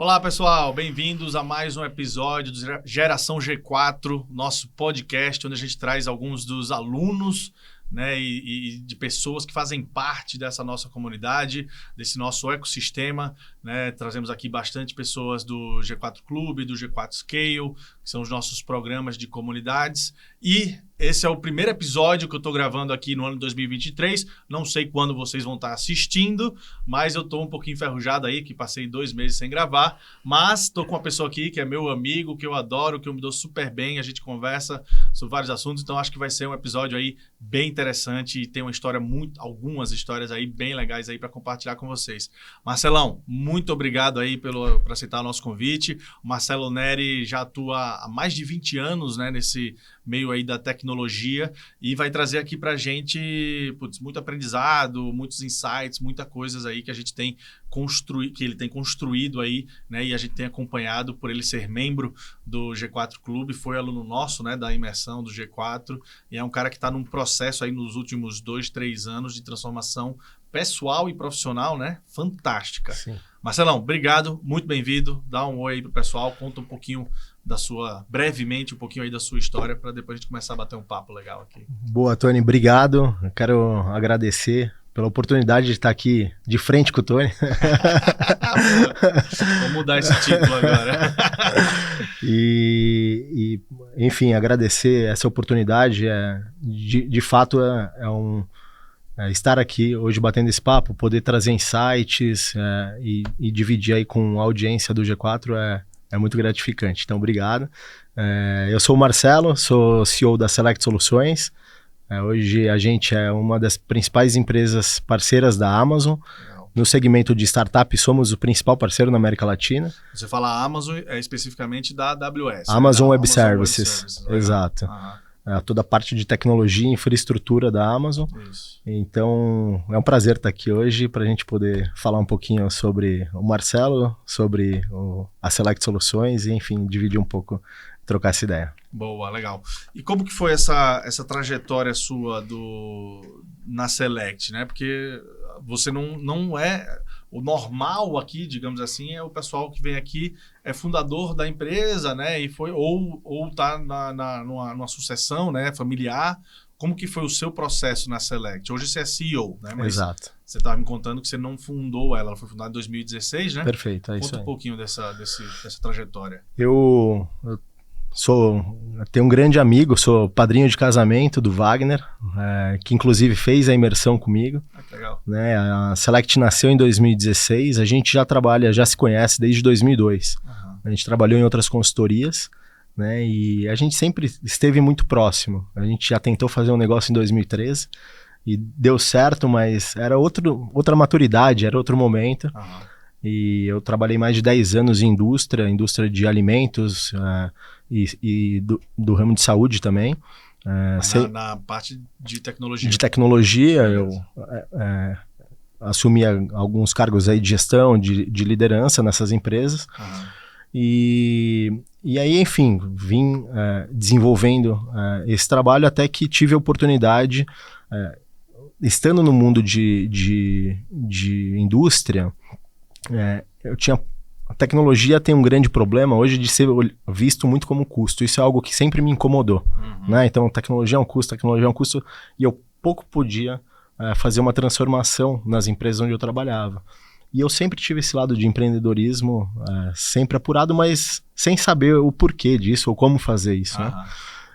Olá, pessoal, bem-vindos a mais um episódio do Geração G4, nosso podcast, onde a gente traz alguns dos alunos, né, e de pessoas que fazem parte dessa nossa comunidade, desse nosso ecossistema, né? Trazemos aqui bastante pessoas do G4 Clube, do G4 Scale, que são os nossos programas de comunidades. E esse é o primeiro episódio que eu estou gravando aqui no ano de 2023. Não sei quando vocês vão estar assistindo, mas eu estou um pouquinho enferrujado aí, que passei 2 meses sem gravar. Mas estou com uma pessoa aqui que é meu amigo, que eu adoro, que eu me dou super bem. A gente conversa sobre vários assuntos, então acho que vai ser um episódio aí bem interessante e tem uma história algumas histórias aí bem legais aí para compartilhar com vocês. Marcelão, muito obrigado aí por aceitar o nosso convite. O Marcelo Neri já atua há mais de 20 anos, né, nesse meio aí da tecnologia e vai trazer aqui pra gente muito aprendizado, muitos insights, muitas coisas aí que a gente tem que ele tem construído aí, né, e a gente tem acompanhado por ele ser membro do G4 Clube, foi aluno nosso, né, da imersão do G4 e é um cara que está num processo aí nos últimos 2, 3 anos de transformação pessoal e profissional, né, fantástica. Sim. Marcelão, obrigado, muito bem-vindo, dá um oi aí pro pessoal, conta um pouquinho brevemente um pouquinho aí da sua história para depois a gente começar a bater um papo legal aqui. Boa, Tony, obrigado. Eu quero agradecer pela oportunidade de estar aqui de frente com o Tony. Vamos mudar esse título agora. Enfim, agradecer essa oportunidade. De fato, estar aqui hoje batendo esse papo, poder trazer insights e dividir aí com a audiência do G4 é muito gratificante, então obrigado. Eu sou o Marcelo, sou CEO da Select Soluções. Hoje a gente é uma das principais empresas parceiras da Amazon. No segmento de startup, somos o principal parceiro na América Latina. Você fala Amazon, especificamente da AWS. Amazon Web Services, exato. Toda a parte de tecnologia e infraestrutura da Amazon. Isso. Então, é um prazer estar aqui hoje para a gente poder falar um pouquinho sobre o Marcelo, sobre a Select Soluções e, enfim, dividir um pouco, trocar essa ideia. Boa, legal. E como que foi essa trajetória sua na Select, né? Porque você não é... O normal aqui, digamos assim, é o pessoal que vem aqui, é fundador da empresa, né? E foi, ou tá numa sucessão, né, familiar. Como que foi o seu processo na Select? Hoje você é CEO, né? Mas exato. Você estava me contando que você não fundou ela foi fundada em 2016, né? Perfeito, é isso aí. Conta um pouquinho dessa trajetória. Eu tenho um grande amigo, sou padrinho de casamento do Wagner, que inclusive fez a imersão comigo. Que legal. Né? A Select nasceu em 2016, a gente já se conhece desde 2002. Uhum. A gente trabalhou em outras consultorias, né? E a gente sempre esteve muito próximo. A gente já tentou fazer um negócio em 2013 e deu certo, mas era outra maturidade, era outro momento. Uhum. E eu trabalhei mais de 10 anos em indústria de alimentos e do ramo de saúde também. Na parte de tecnologia. De tecnologia, eu assumi alguns cargos aí de gestão, de liderança nessas empresas. Uhum. E aí, enfim, vim desenvolvendo esse trabalho até que tive a oportunidade, estando no mundo de indústria, a tecnologia tem um grande problema hoje de ser visto muito como custo. Isso é algo que sempre me incomodou. Uhum. Né? Então, tecnologia é um custo, e eu pouco podia fazer uma transformação nas empresas onde eu trabalhava. E eu sempre tive esse lado de empreendedorismo, sempre apurado, mas sem saber o porquê disso ou como fazer isso. Uhum. Né?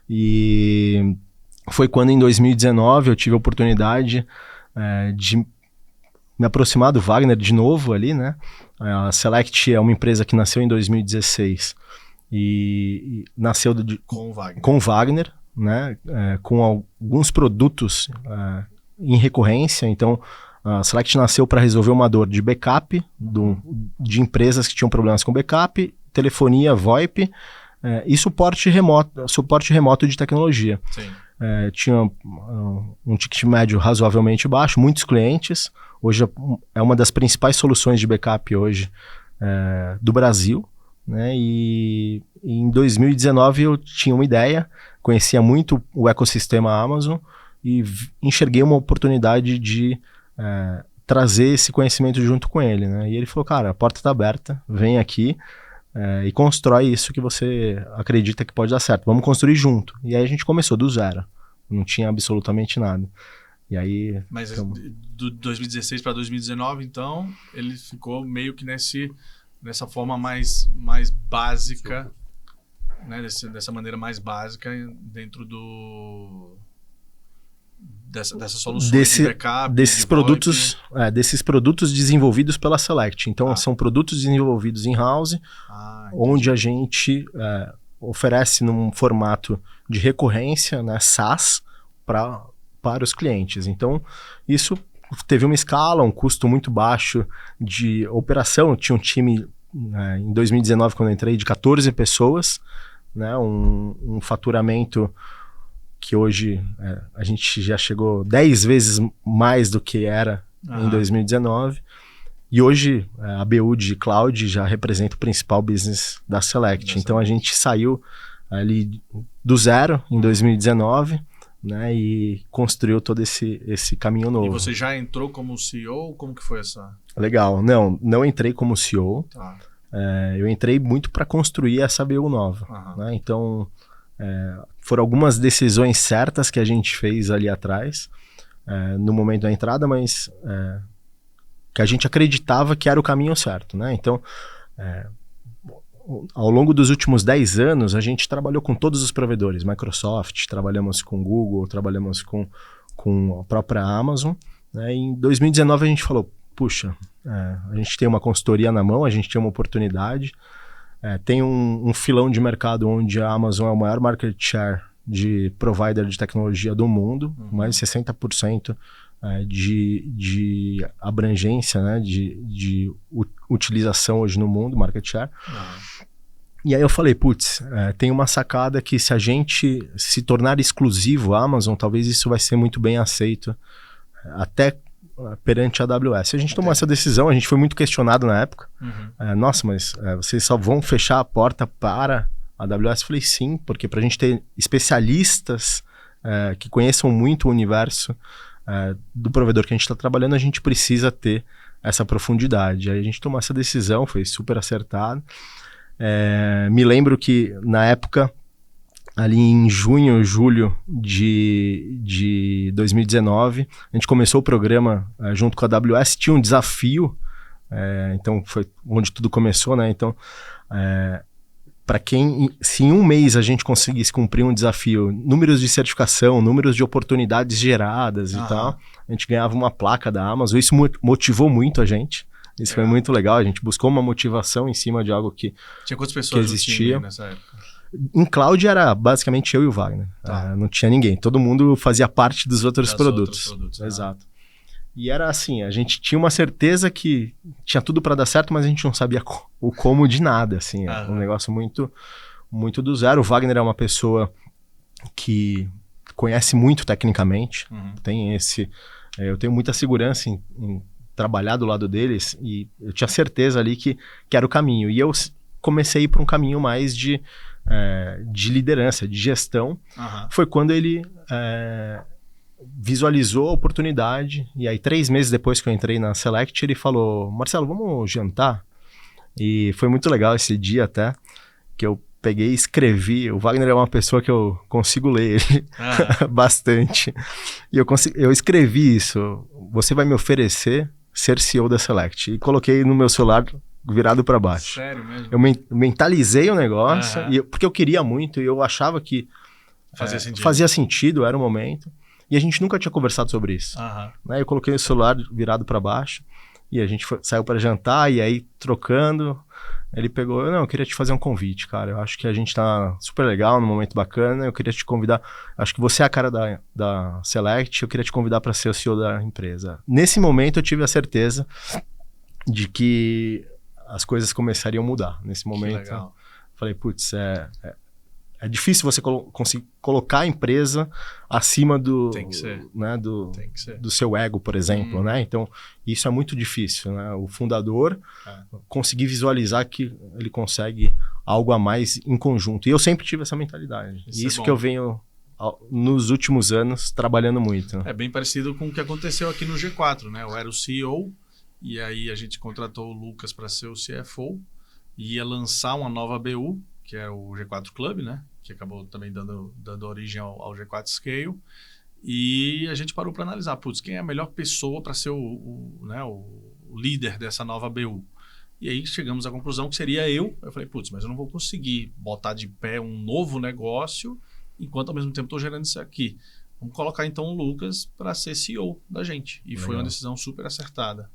E foi quando, em 2019, eu tive a oportunidade de me aproximar do Wagner de novo ali, né? A Select é uma empresa que nasceu em 2016 e nasceu com o Wagner, né? Com alguns produtos em recorrência. Então, a Select nasceu para resolver uma dor de backup de empresas que tinham problemas com backup, telefonia, VoIP e suporte remoto de tecnologia. Sim. Tinha um ticket médio razoavelmente baixo, muitos clientes. Hoje é uma das principais soluções de backup hoje do Brasil, né? E em 2019 eu tinha uma ideia, conhecia muito o ecossistema Amazon e enxerguei uma oportunidade de trazer esse conhecimento junto com ele, né? E ele falou, cara, a porta tá aberta, vem aqui e constrói isso que você acredita que pode dar certo. Vamos construir junto. E aí a gente começou do zero. Não tinha absolutamente nada. E aí... Mas do 2016 para 2019, então, ele ficou meio que nessa forma mais básica, né? Dessa maneira mais básica dentro dessas soluções de backup, desses produtos desenvolvidos pela Select. Então, são produtos desenvolvidos in-house, onde a gente oferece num formato de recorrência, né, SaaS, para os clientes. Então, isso teve uma escala, um custo muito baixo de operação. Tinha um time, em 2019, quando eu entrei, de 14 pessoas, né, um faturamento que hoje a gente já chegou 10 vezes mais do que era em 2019. E hoje a BU de Cloud já representa o principal business da Select. Então a gente saiu ali do zero em 2019, né, e construiu todo esse caminho novo. E você já entrou como CEO? Como que foi essa? Legal. Não entrei como CEO. Tá. Eu entrei muito para construir essa BU nova. Né? Então... foram algumas decisões certas que a gente fez ali atrás, no momento da entrada, mas que a gente acreditava que era o caminho certo, né? Então, ao longo dos últimos 10 anos, a gente trabalhou com todos os provedores, Microsoft, trabalhamos com Google, trabalhamos com a própria Amazon, né? E em 2019 a gente falou, puxa, a gente tem uma consultoria na mão, a gente tem uma oportunidade. Tem um filão de mercado onde a Amazon é o maior market share de provider de tecnologia do mundo, mais de 60% de abrangência, né, de utilização hoje no mundo, market share. E aí eu falei, putz, tem uma sacada que se a gente se tornar exclusivo à Amazon, talvez isso vai ser muito bem aceito, até perante a AWS. A gente tomou essa decisão, a gente foi muito questionado na época. Nossa, mas vocês só vão fechar a porta para a AWS? Eu falei sim, porque para a gente ter especialistas que conheçam muito o universo do provedor que a gente está trabalhando, a gente precisa ter essa profundidade. Aí a gente tomou essa decisão, foi super acertado. Me lembro que na época, ali em junho, julho de 2019, a gente começou o programa junto com a AWS, tinha um desafio, então foi onde tudo começou, né? Então, se em um mês a gente conseguisse cumprir um desafio, números de certificação, números de oportunidades geradas e tal, a gente ganhava uma placa da Amazon, isso motivou muito a gente. Isso foi muito legal, a gente buscou uma motivação em cima de algo que tinha quantas pessoas que existia nessa época? Em cloud era basicamente eu e o Wagner. Não tinha ninguém. Todo mundo fazia parte dos outros produtos. Exato. E era assim, a gente tinha uma certeza que tinha tudo para dar certo, mas a gente não sabia o como de nada. Assim, um negócio muito, muito do zero. O Wagner é uma pessoa que conhece muito tecnicamente. Eu tenho muita segurança em trabalhar do lado deles e eu tinha certeza ali que era o caminho. E eu comecei a ir para um caminho mais de liderança, de gestão. Foi quando ele visualizou a oportunidade, e aí 3 meses depois que eu entrei na Select, ele falou, Marcelo, vamos jantar? E foi muito legal esse dia até, que eu peguei e escrevi. O Wagner é uma pessoa que eu consigo ler ele bastante, e eu escrevi isso, você vai me oferecer ser CEO da Select, e coloquei no meu celular virado para baixo. Sério mesmo? Eu mentalizei o negócio, porque eu queria muito, e eu achava que fazia sentido, era o momento. E a gente nunca tinha conversado sobre isso. Né? Eu coloquei o celular virado para baixo, e a gente saiu para jantar, e aí trocando, ele pegou, eu queria te fazer um convite, cara. Eu acho que a gente tá super legal, num momento bacana, eu queria te convidar, acho que você é a cara da Select, eu queria te convidar para ser o CEO da empresa. Nesse momento eu tive a certeza de que as coisas começariam a mudar. Nesse momento, falei, putz, é difícil você conseguir colocar a empresa acima do seu ego, por exemplo, né? Então, isso é muito difícil, né? O fundador conseguir visualizar que ele consegue algo a mais em conjunto. E eu sempre tive essa mentalidade. Isso que eu venho nos últimos anos trabalhando muito. É bem parecido com o que aconteceu aqui no G4, né? Eu era o CEO e aí a gente contratou o Lucas para ser o CFO e ia lançar uma nova BU, que é o G4 Club, né? Que acabou também dando origem ao G4 Scale. E a gente parou para analisar, putz, quem é a melhor pessoa para ser o líder dessa nova BU? E aí chegamos à conclusão que seria eu. Eu falei, putz, mas eu não vou conseguir botar de pé um novo negócio enquanto ao mesmo tempo estou gerando isso aqui. Vamos colocar então o Lucas para ser CEO da gente. E foi uma decisão super acertada.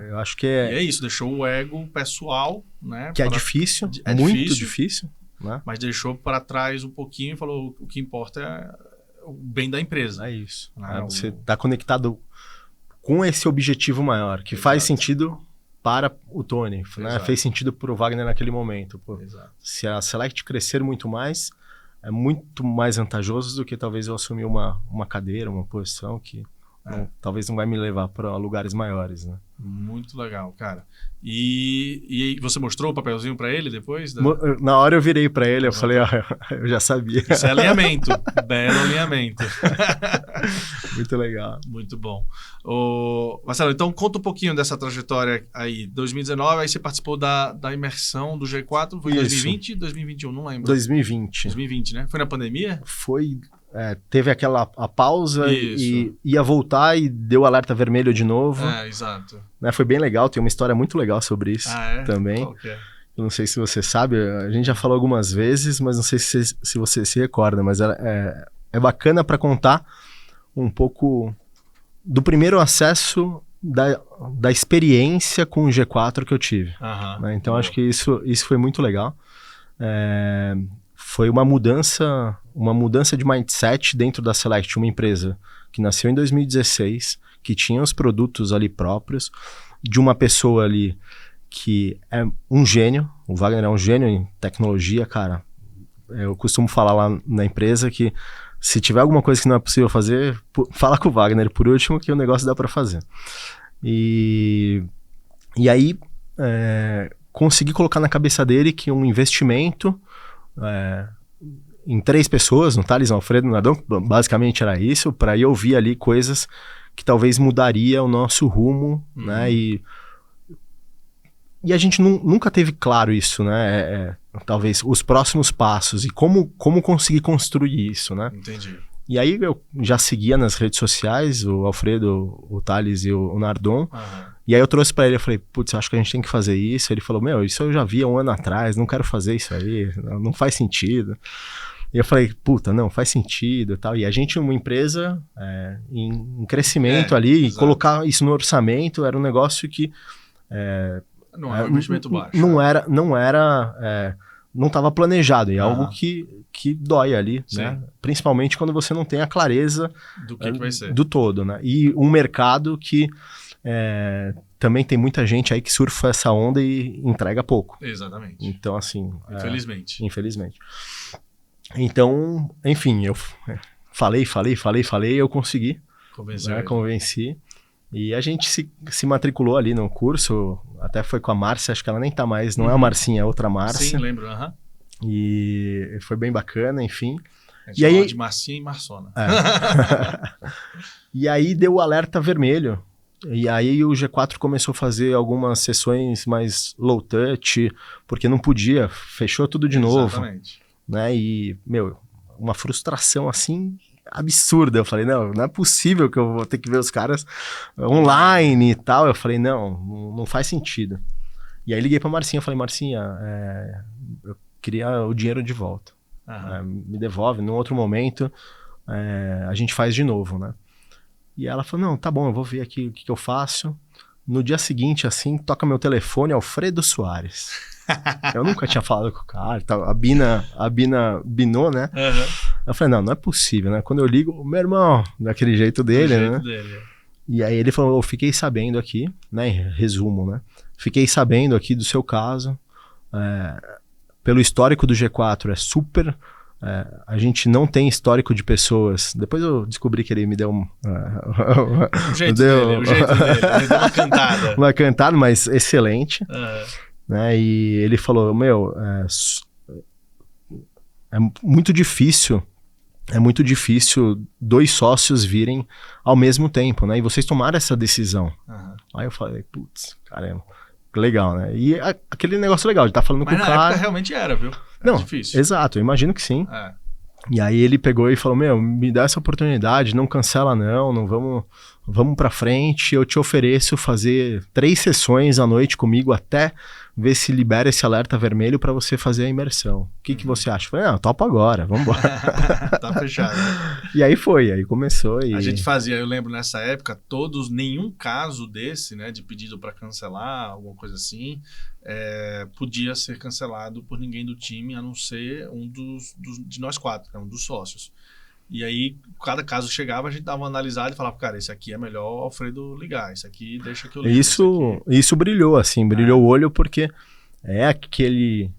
Eu acho que é... E é isso, deixou o ego pessoal, né? Que é difícil, muito difícil. Né? Mas deixou para trás um pouquinho e falou, o que importa é o bem da empresa. É isso. Né? Você está conectado com esse objetivo maior, que faz sentido para o Tony, né? Fez sentido para o Wagner naquele momento. Se a Select crescer muito mais, é muito mais vantajoso do que talvez eu assumir uma cadeira, uma posição que talvez não vai me levar para lugares maiores, né? Muito legal, cara. E você mostrou o papelzinho para ele depois? Na hora eu virei para ele, eu falei, eu já sabia. Isso é alinhamento, belo alinhamento. Muito legal. Muito bom. Marcelo, então conta um pouquinho dessa trajetória aí. 2019, aí você participou da imersão do G4, foi em 2020, 2021, não lembro. 2020, né? Foi na pandemia? Foi... teve a pausa e ia voltar e deu alerta vermelho de novo. Exato. Né, foi bem legal, tem uma história muito legal sobre isso também. Qual que é? Eu não sei se você sabe, a gente já falou algumas vezes, mas não sei se você se recorda, mas é bacana para contar um pouco do primeiro acesso da experiência com o G4 que eu tive. Né? Então acho que isso foi muito legal. Foi uma mudança de mindset dentro da Select, uma empresa que nasceu em 2016, que tinha os produtos ali próprios, de uma pessoa ali que é um gênio. O Wagner é um gênio em tecnologia, cara. Eu costumo falar lá na empresa que se tiver alguma coisa que não é possível fazer, fala com o Wagner por último, que o negócio dá para fazer. E aí consegui colocar na cabeça dele que um investimento em 3 pessoas, no Thales, no Alfredo, no Adão, basicamente era isso, para eu ouvir ali coisas que talvez mudaria o nosso rumo, né? E a gente nunca teve claro isso, né? Talvez os próximos passos e como conseguir construir isso, né? Entendi. E aí eu já seguia nas redes sociais o Alfredo, o Thales e o Nardon. E aí eu trouxe pra ele, eu falei, putz, acho que a gente tem que fazer isso. Ele falou, isso eu já vi há um ano atrás, não quero fazer isso aí, não faz sentido. E eu falei, puta, não, faz sentido e tal. E a gente, uma empresa em crescimento ali, e colocar isso no orçamento era um negócio que... não era um investimento baixo. Não estava planejado, e é algo que dói ali, né? Principalmente quando você não tem a clareza do que vai ser. Do todo, né? E um mercado que também tem muita gente aí que surfa essa onda e entrega pouco. Exatamente. Então, assim... Infelizmente. Então, enfim, eu falei, eu consegui. Convenci. E a gente se matriculou ali no curso, até foi com a Márcia, acho que ela nem tá mais, não é a Marcinha, é outra Márcia. Sim, lembro, E foi bem bacana, enfim. A gente fala de Marcinha e Marçona. E aí deu o alerta vermelho. E aí o G4 começou a fazer algumas sessões mais low touch, porque não podia, fechou tudo de novo. Exatamente. Né? E, uma frustração assim... absurda. Eu falei, não é possível que eu vou ter que ver os caras online e tal. Eu falei, não faz sentido. E aí liguei pra Marcinha, eu falei, Marcinha, eu queria o dinheiro de volta. Me devolve, num outro momento a gente faz de novo, né? E ela falou, não, tá bom, eu vou ver aqui o que eu faço. No dia seguinte, assim, toca meu telefone, Alfredo Soares. Eu nunca tinha falado com o cara, a Bina binou, né? Eu falei, não é possível, né? Quando eu ligo, meu irmão, daquele jeito dele, né? E aí ele falou, eu fiquei sabendo aqui, né? Resumo, né? Fiquei sabendo aqui do seu caso. Pelo histórico do G4, é super... a gente não tem histórico de pessoas. Depois eu descobri que ele me deu o jeito dele, ele deu uma cantada. Uma cantada, mas excelente. Né? E ele falou, é muito difícil é muito difícil 2 sócios virem ao mesmo tempo, né? E vocês tomaram essa decisão. Aham. Aí eu falei, putz, caramba, que legal, né? E aquele negócio legal de estar falando Mas com o na cara... época realmente era, viu? Era Não, difícil. exato, eu imagino que sim. É. E aí ele pegou e falou, me dá essa oportunidade, não cancela não vamos pra frente, eu te ofereço fazer 3 sessões à noite comigo até ver se libera esse alerta vermelho pra você fazer a imersão. O que você acha? Eu falei, não, topo agora, vamos embora. Tá fechado. E aí aí começou e... A gente fazia, eu lembro nessa época, nenhum caso desse, né, de pedido para cancelar, alguma coisa assim, podia ser cancelado por ninguém do time, a não ser um de nós 4, né, um dos sócios. E aí, cada caso chegava, a gente dava uma analisada e falava, cara, esse aqui é melhor o Alfredo ligar, esse aqui deixa que eu ligo. Isso brilhou, assim, brilhou o olho porque é aquele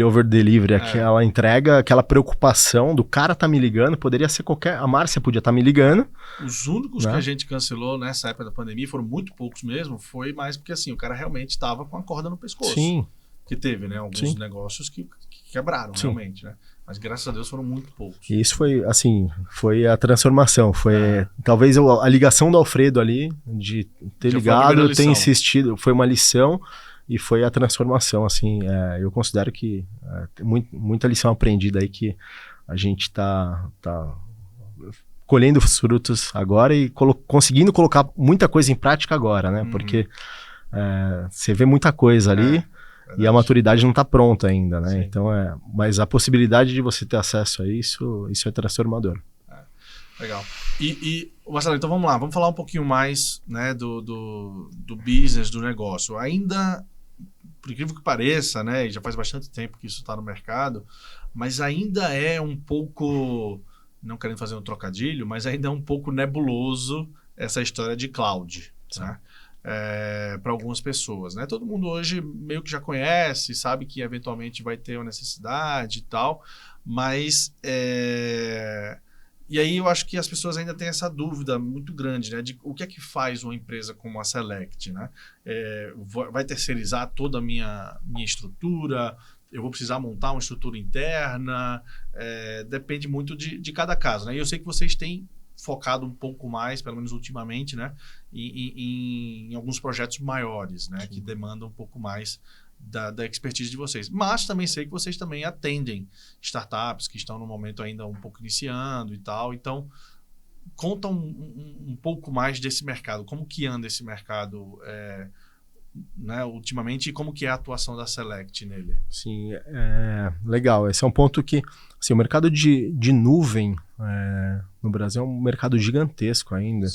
over-delivery, aquela entrega, aquela preocupação do cara tá me ligando, poderia ser a Márcia podia estar me ligando. Os únicos né? que a gente cancelou nessa época da pandemia, foram muito poucos mesmo, foi mais porque assim, o cara realmente estava com a corda no pescoço. Sim. Que teve, né, alguns negócios que quebraram realmente, né? Mas graças a Deus foram muito poucos. E isso foi, assim, foi a transformação, foi talvez a ligação do Alfredo ali, de ter ligado, ter insistido, foi uma lição e foi a transformação, assim, eu considero que tem muita lição aprendida aí que a gente tá colhendo os frutos agora e conseguindo colocar muita coisa em prática agora, né? Porque você vê muita coisa ali. E a maturidade não está pronta ainda, né? Sim. Então mas a possibilidade de você ter acesso a isso é transformador. Legal. E Marcelo, então vamos lá, vamos falar um pouquinho mais, né, do business, do negócio. Ainda, por incrível que pareça, né, e já faz bastante tempo que isso está no mercado, mas ainda é um pouco, não querendo fazer um trocadilho, mas ainda é um pouco nebuloso essa história de cloud, né? Para algumas pessoas, né? Todo mundo hoje meio que já conhece, sabe que eventualmente vai ter uma necessidade e tal, mas e aí eu acho que as pessoas ainda têm essa dúvida muito grande, né? De o que é que faz uma empresa como a Select, né? Vai terceirizar toda a minha estrutura? Eu vou precisar montar uma estrutura interna? Depende muito de cada caso, né? E eu sei que vocês têm focado um pouco mais, pelo menos ultimamente, né, em alguns projetos maiores, né, que demandam um pouco mais da expertise de vocês. Mas também sei que vocês também atendem startups que estão no momento ainda um pouco iniciando e tal. Então, conta um pouco mais desse mercado. Como que anda esse mercado né, ultimamente e como que é a atuação da Select nele? Sim, legal. Esse é um ponto que assim, o mercado de nuvem no Brasil é um mercado gigantesco ainda.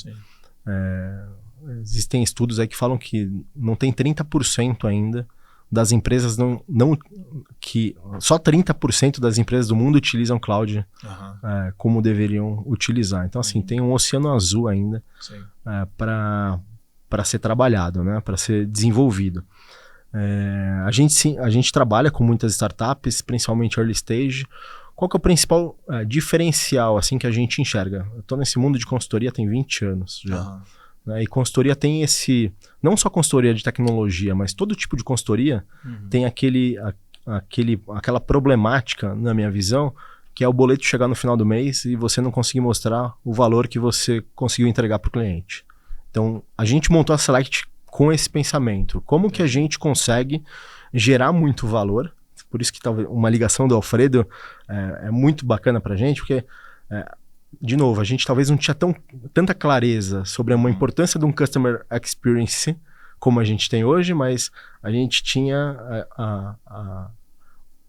Existem estudos aí que falam que não tem 30% ainda das empresas que só 30% das empresas do mundo utilizam cloud como deveriam utilizar. Então assim, tem um oceano azul ainda para ser trabalhado, né? Para ser desenvolvido. A gente trabalha com muitas startups, principalmente early stage. Qual que é o principal diferencial assim, que a gente enxerga? Eu estou nesse mundo de consultoria tem 20 anos já. Né? E consultoria tem não só consultoria de tecnologia, mas todo tipo de consultoria tem aquela problemática, na minha visão, que é o boleto chegar no final do mês e você não conseguir mostrar o valor que você conseguiu entregar para o cliente. Então, a gente montou a Select com esse pensamento. Como que a gente consegue gerar muito valor? Por isso que talvez uma ligação do Alfredo é muito bacana para a gente, porque, de novo, a gente talvez não tinha tanta clareza sobre uma importância de um Customer Experience como a gente tem hoje, mas a gente tinha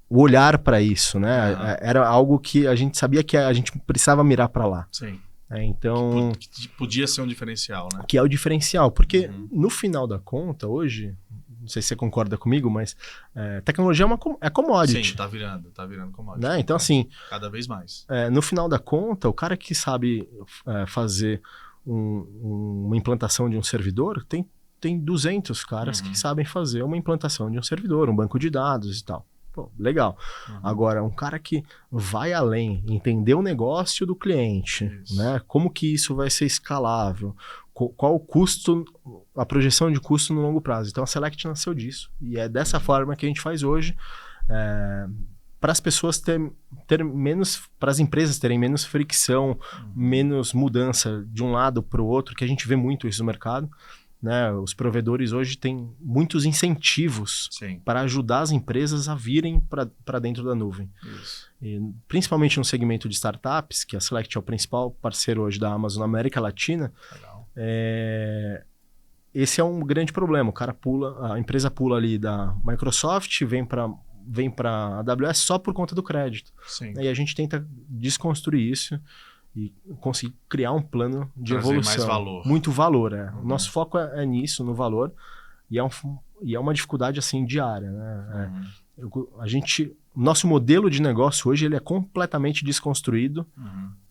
o olhar para isso, né? Era algo que a gente sabia que a gente precisava mirar para lá. Sim. Então, que podia ser um diferencial, né? Que é o diferencial, porque no final da conta, hoje, não sei se você concorda comigo, mas tecnologia é commodity. Sim, tá virando commodity. Né? Então, assim... Cada vez mais. No final da conta, o cara que sabe fazer uma implantação de um servidor, tem 200 caras que sabem fazer uma implantação de um servidor, um banco de dados e tal. Pô, legal. Agora, um cara que vai além, entender o negócio do cliente, né? Como que isso vai ser escalável, qual o custo, a projeção de custo no longo prazo. Então a Select nasceu disso. E é dessa forma que a gente faz hoje, para as pessoas ter menos, para as empresas terem menos fricção, menos mudança de um lado para o outro, que a gente vê muito isso no mercado, né? Os provedores hoje têm muitos incentivos para ajudar as empresas a virem para dentro da nuvem. Isso. E, principalmente no segmento de startups, que a Select é o principal parceiro hoje da Amazon na América Latina. Legal. Esse é um grande problema. O cara a empresa pula ali da Microsoft, vem para a AWS só por conta do crédito. Sim. E a gente tenta desconstruir isso e conseguir criar um plano de evolução. Mais valor. Muito valor, O nosso foco é nisso, no valor, e é uma dificuldade assim diária, né? Nosso modelo de negócio hoje ele é completamente desconstruído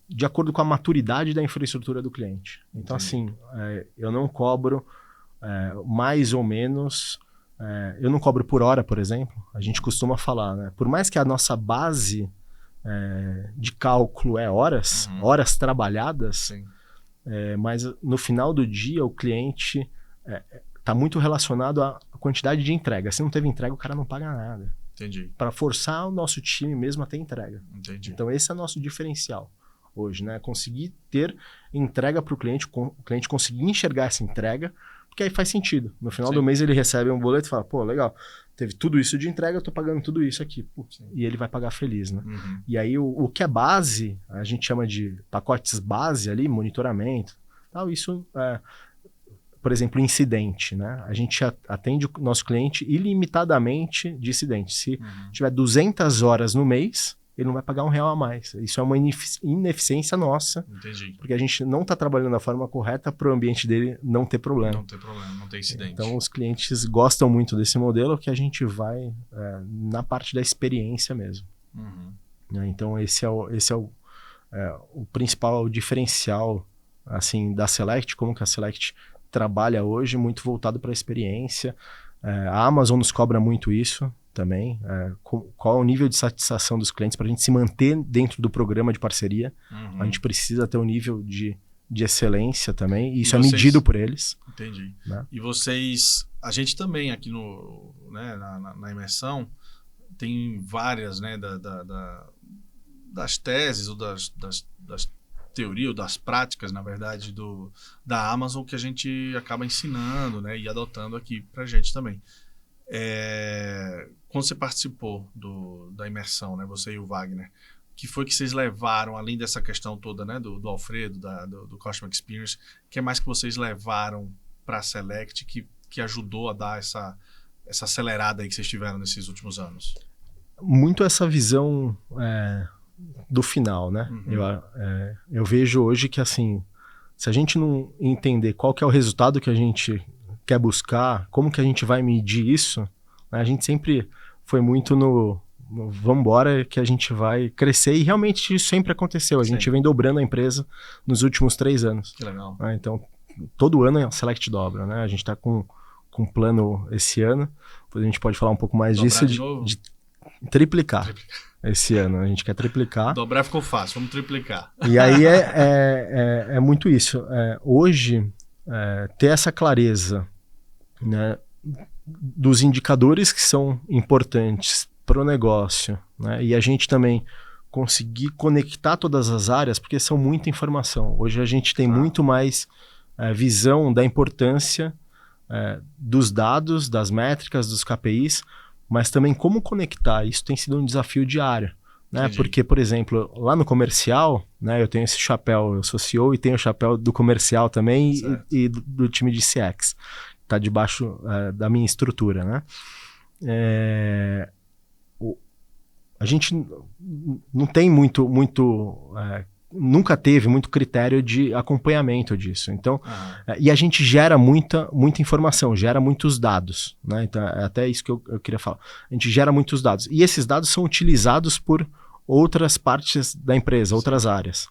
de acordo com a maturidade da infraestrutura do cliente. Então, assim, eu não cobro mais ou menos... eu não cobro por hora, por exemplo. A gente costuma falar, né? Por mais que a nossa base de cálculo é horas trabalhadas, mas no final do dia o cliente está muito relacionado à quantidade de entrega. Se não teve entrega, o cara não paga nada. Entendi. Para forçar o nosso time mesmo a ter entrega. Entendi. Então esse é o nosso diferencial hoje, né? Conseguir ter entrega para o cliente conseguir enxergar essa entrega, porque aí faz sentido. No final do mês ele recebe um boleto e fala, pô, legal, teve tudo isso de entrega, eu tô pagando tudo isso aqui. E ele vai pagar feliz, né? E aí o que é base, a gente chama de pacotes base ali, monitoramento, tal, isso por exemplo, incidente, né? A gente atende o nosso cliente ilimitadamente de incidente. Se tiver 200 horas no mês, ele não vai pagar R$1 a mais. Isso é uma ineficiência nossa. Entendi. Porque a gente não está trabalhando da forma correta para o ambiente dele não ter problema. Não ter problema, não ter incidente. Então, os clientes gostam muito desse modelo, que a gente vai na parte da experiência mesmo. Então, esse é o principal diferencial assim, da Select, como que a Select trabalha hoje, muito voltado para a experiência. A Amazon nos cobra muito isso também. Qual é o nível de satisfação dos clientes para a gente se manter dentro do programa de parceria. A gente precisa ter um nível de excelência também, e isso é medido por eles. Entendi. Né? E vocês, a gente também aqui na imersão, tem várias, né, das teses ou das teorias ou das práticas, na verdade, da Amazon que a gente acaba ensinando, né, e adotando aqui para a gente também. Quando você participou da imersão, né, você e o Wagner, que foi que vocês levaram, além dessa questão toda, né, do Alfredo, do Customer Experience, o que mais que vocês levaram para a Select que ajudou a dar essa acelerada aí que vocês tiveram nesses últimos anos? Muito essa visão do final, né? Eu vejo hoje que, assim, se a gente não entender qual que é o resultado que a gente quer buscar, como que a gente vai medir isso, né? A gente sempre foi muito no vamos embora que a gente vai crescer, e realmente isso sempre aconteceu. A gente vem dobrando a empresa nos últimos 3 anos. Que legal. Então, todo ano a Select dobra, né? A gente está com um plano esse ano, depois a gente pode falar um pouco mais disso, de triplicar. Esse ano, a gente quer triplicar. Dobrar ficou fácil, vamos triplicar. E aí é muito isso. Hoje, ter essa clareza, né, dos indicadores que são importantes para o negócio, né, e a gente também conseguir conectar todas as áreas, porque são muita informação. Hoje a gente tem muito mais visão da importância dos dados, das métricas, dos KPIs, mas também como conectar. Isso tem sido um desafio diário, né? Porque, por exemplo, lá no comercial, né, eu tenho esse chapéu, eu sou CEO e tenho o chapéu do comercial também e do time de CX, está debaixo da minha estrutura, né? A gente não tem nunca teve muito critério de acompanhamento disso. Então, e a gente gera muita informação, gera muitos dados, né? Então, é até isso que eu queria falar. A gente gera muitos dados. E esses dados são utilizados por outras partes da empresa, outras áreas.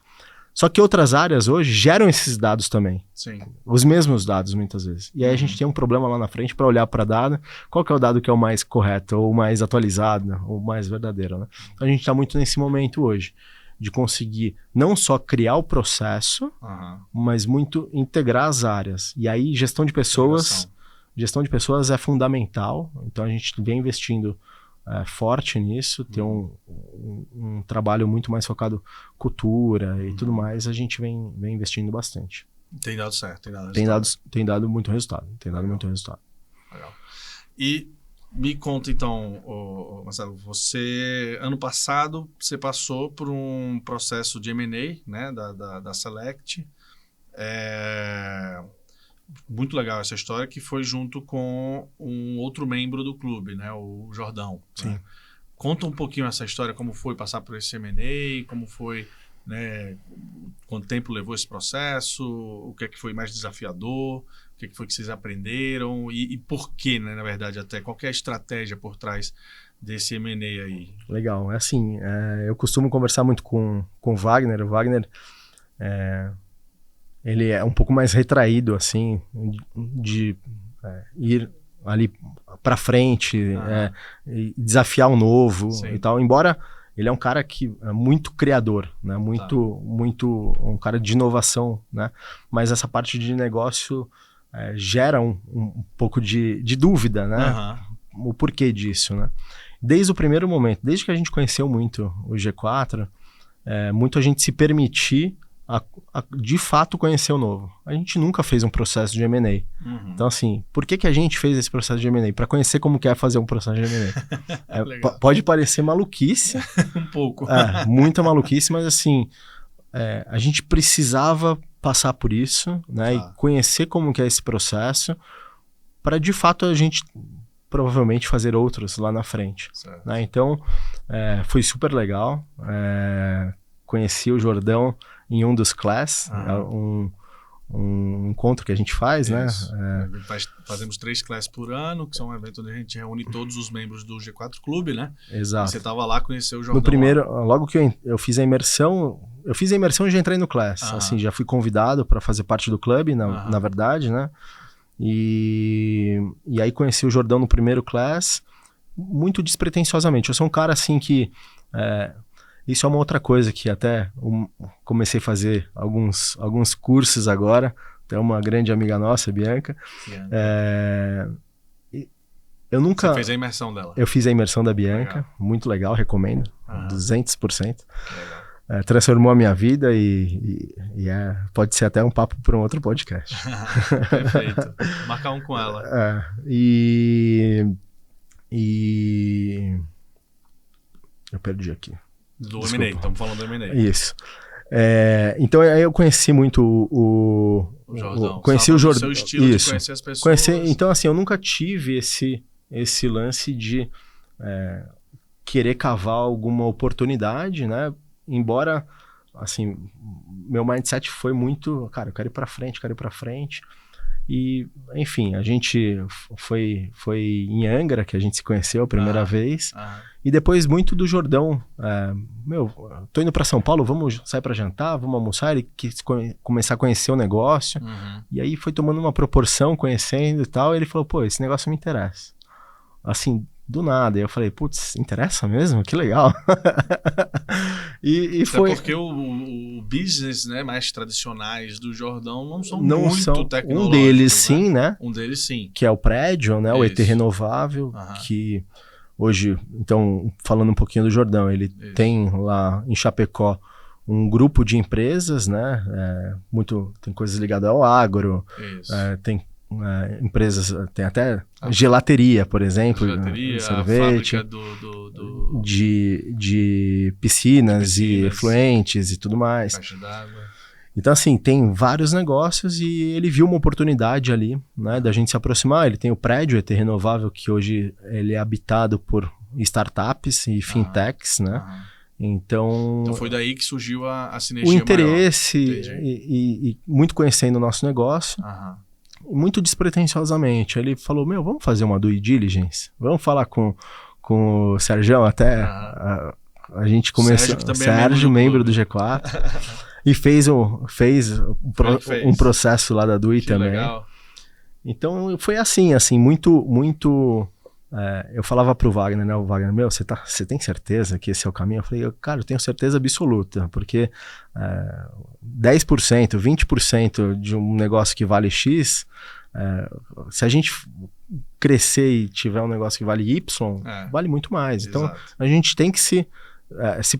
Só que outras áreas hoje geram esses dados também. Sim. Os mesmos dados, muitas vezes. E aí a gente tem um problema lá na frente para olhar para dado. Qual que é o dado que é o mais correto, ou mais atualizado, ou mais verdadeiro, né? Então a gente está muito nesse momento hoje, de conseguir não só criar o processo, mas muito integrar as áreas. E aí gestão de pessoas é fundamental. Então a gente vem investindo forte nisso, ter um trabalho muito mais focado em cultura e tudo mais, a gente vem investindo bastante. Tem dado certo, tem dado muito resultado. Legal. E me conta então, Marcelo, você, ano passado, você passou por um processo de M&A, né, da Select. Muito legal essa história, que foi junto com um outro membro do clube, né, o Jordão. Sim. Né? Conta um pouquinho essa história, como foi passar por esse M&A, como foi, né, quanto tempo levou esse processo, o que é que foi mais desafiador, o que é que foi que vocês aprenderam e por que, né, na verdade, até qual que é a estratégia por trás desse M&A aí? Legal, assim, eu costumo conversar muito com o Wagner. O Wagner, ele é um pouco mais retraído, assim, de ir ali para frente, e desafiar o novo. Sim. E tal, embora ele é um cara que é muito criador, né? Muito um cara de inovação, né? Mas essa parte de negócio gera um pouco de dúvida, né? O porquê disso, né? Desde o primeiro momento, desde que a gente conheceu muito o G4, muito a gente se permitir a de fato conhecer o novo. A gente nunca fez um processo de M&A. Então, assim, por que a gente fez esse processo de M&A? Para conhecer como que é fazer um processo de M&A. Pode parecer maluquice. Um pouco. Muita maluquice, mas assim, a gente precisava passar por isso, né? E conhecer como que é esse processo para, de fato, a gente provavelmente fazer outros lá na frente. Né? Então, foi super legal. Conheci o Jordão em um dos class, um encontro que a gente faz, isso, né? Fazemos 3 classes por ano, que são um evento onde a gente reúne todos os membros do G4 Clube, né? Exato. E você estava lá, conheceu o Jordão. No primeiro, logo que eu fiz a imersão, e já entrei no class. Assim, já fui convidado para fazer parte do clube, na verdade, né? E aí conheci o Jordão no primeiro class, muito despretensiosamente. Eu sou um cara assim que... Isso é uma outra coisa que até comecei a fazer alguns cursos agora. Tem uma grande amiga nossa, Bianca. Eu nunca... Você fez a imersão dela? Eu fiz a imersão da Bianca. Legal. Muito legal, recomendo. 200%. Transformou a minha vida e pode ser até um papo para um outro podcast. Perfeito. Marcar um com ela. Eu perdi aqui. Do M&A, estamos falando do M&A. Isso. Então aí eu conheci muito o Jordão. Conheci o Jordão. O seu estilo de conhecer as pessoas. Então, assim, eu nunca tive esse lance de querer cavar alguma oportunidade, né? Embora, assim, meu mindset foi muito, cara, eu quero ir pra frente. E, enfim, a gente foi em Angra que a gente se conheceu a primeira vez. E depois muito do Jordão. Tô indo para São Paulo, vamos sair para jantar, vamos almoçar. Ele quis começar a conhecer o negócio. E aí foi tomando uma proporção, conhecendo e tal. E ele falou, pô, esse negócio me interessa. Assim, do nada. E eu falei, putz, interessa mesmo? Que legal. e foi... porque o business, né, mais tradicionais do Jordão não são muito tecnológicos. Um deles sim, né? Um deles sim. Que é o prédio, né? Isso. O ET Renovável, que hoje, então, falando um pouquinho do Jordão, ele tem lá em Chapecó um grupo de empresas, né? Tem coisas ligadas ao agro, tem empresas, tem até gelateria, por exemplo, sorvete, fábrica de piscinas e efluentes e tudo mais. Caixa d'água. Então, assim, tem vários negócios e ele viu uma oportunidade ali, né, da gente se aproximar. Ele tem o prédio ET Renovável, que hoje ele é habitado por startups e fintechs, né? Então foi daí que surgiu a sinergia. O interesse e muito conhecendo o nosso negócio. Muito despretensiosamente. Ele falou, vamos fazer uma due diligence? Vamos falar com o Sérgio até... A gente começou... Sérgio, membro do G4. E fez um processo lá da DUI também. Legal. Então foi assim, muito... eu falava pro Wagner, né? O Wagner, você tem certeza que esse é o caminho? Eu falei, cara, eu tenho certeza absoluta, porque 10%, 20% de um negócio que vale X, se a gente crescer e tiver um negócio que vale Y, vale muito mais. Então, a gente tem que se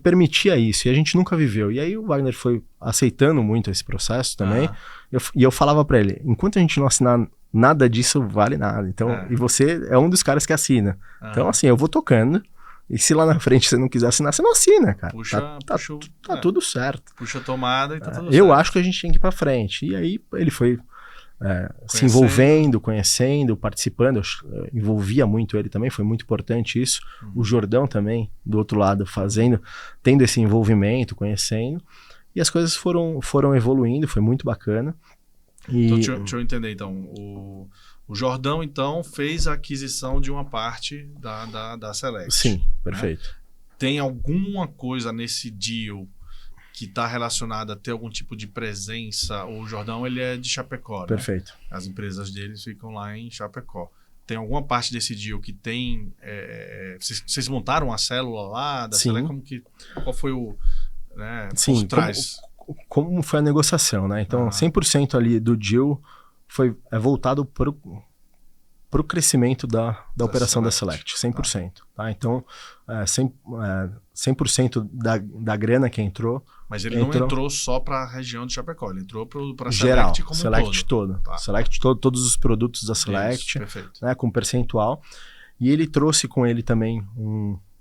permitir a isso, e a gente nunca viveu. E aí o Wagner foi aceitando muito esse processo também, e eu falava para ele, enquanto a gente não assinar nada disso, vale nada. Então, e você é um dos caras que assina. Então, assim, eu vou tocando, e se lá na frente você não quiser assinar, você não assina, cara. Tá tudo certo. Puxa a tomada e tá tudo certo. Eu acho que a gente tem que ir pra frente. E aí ele foi se envolvendo, conhecendo, participando. Eu envolvia muito ele também, foi muito importante isso. O Jordão também, do outro lado, tendo esse envolvimento, conhecendo. E as coisas foram evoluindo, foi muito bacana. Então, deixa eu entender, então. O Jordão, então, fez a aquisição de uma parte da Select. Sim, perfeito. Né? Tem alguma coisa nesse deal que está relacionada a ter algum tipo de presença? O Jordão, ele é de Chapecó, né? Perfeito. As empresas deles ficam lá em Chapecó. Tem alguma parte desse deal que tem... vocês montaram a célula lá da Select? Qual foi o... Né, sim, por trás? Como foi a negociação, né? Então, 100% ali do deal voltado para o crescimento da operação da Select, 100%. Tá? Então, 100% da grana que entrou... Mas ele não entrou só para a região de Chapecó, ele entrou para a Select como Select todo. Tá. Select todos os produtos da Select, né, com percentual. E ele trouxe com ele também